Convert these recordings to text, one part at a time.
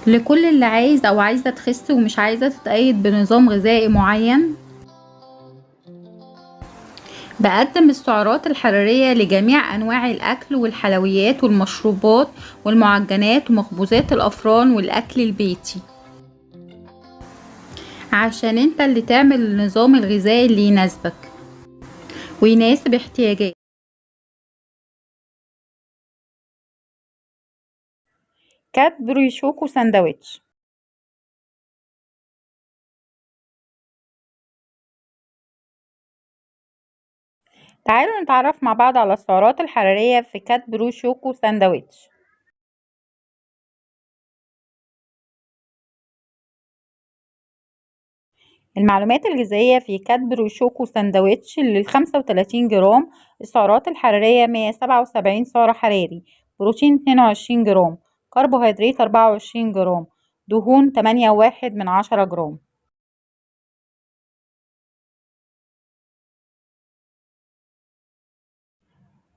لكل اللي عايز أو عايزة تخس ومش عايزة تتقيد بنظام غذائي معين. بقدم السعرات الحرارية لجميع أنواع الأكل والحلويات والمشروبات والمعجنات ومخبوزات الأفران والأكل البيتي، عشان انت اللي تعمل النظام الغذائي اللي يناسبك ويناسب احتياجاتك. كادبري شوكو ساندويتش. تعالوا نتعرف مع بعض على السعرات الحرارية في كادبري شوكو ساندويتش. المعلومات الغذائية في كادبري شوكو ساندويتش لل35 جرام. السعرات الحرارية 177 سعر حراري، بروتين 22 جرام، كربوهيدرات 24 جرام، دهون 8.1 جرام.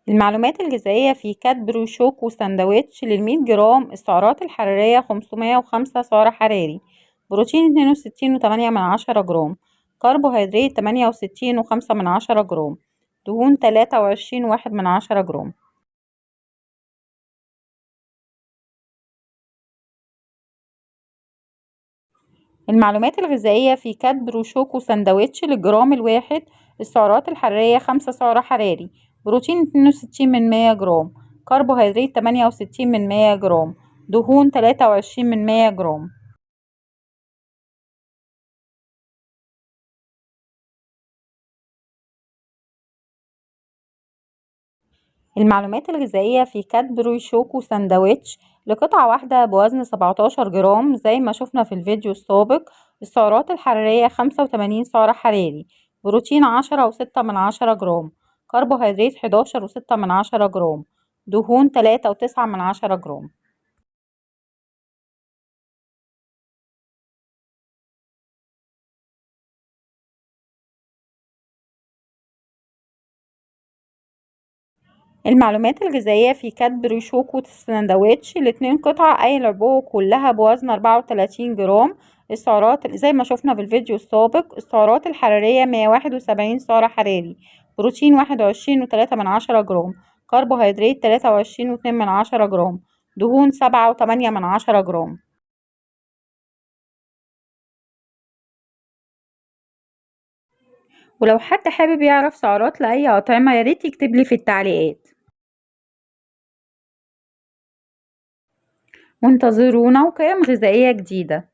المعلومات الغذائية في كادبري شوكو ساندويتش لل100 جرام. السعرات الحرارية 505 سعر حراري، بروتين 62.8 جرام، كربوهيدرات 68.5 جرام، دهون 23.1 جرام. المعلومات الغذائية في كادبري شوكو ساندويتش للجرام الواحد. السعرات الحرارية 5 سعر حراري، بروتين 62 جرام، كربوهيدرات 68 جرام، دهون 23 جرام. المعلومات الغذائية في كادبري شوكو ساندويتش لقطعة واحدة بوزن 17 جرام زي ما شفنا في الفيديو السابق. السعرات الحرارية 85 سعر حراري، بروتين 10.6 جرام، كربوهيدرات 11.6 جرام، دهون 3.9 جرام. المعلومات الغذائية في كادبري شوكو ساندويتش الاتنين قطع أي العبوة كلها بوزن 34 جرام. السعرات زي ما شفنا في الفيديو السابق. السعرات الحرارية 171 سعر حراري، بروتين 21.3 جرام، كربوهيدرات 23.2 جرام، دهون 7.8 جرام. ولو حد حابب يعرف سعرات لأي أطعمة ياريت يكتبلي في التعليقات. وانتظرونا وقيم غذائية جديدة.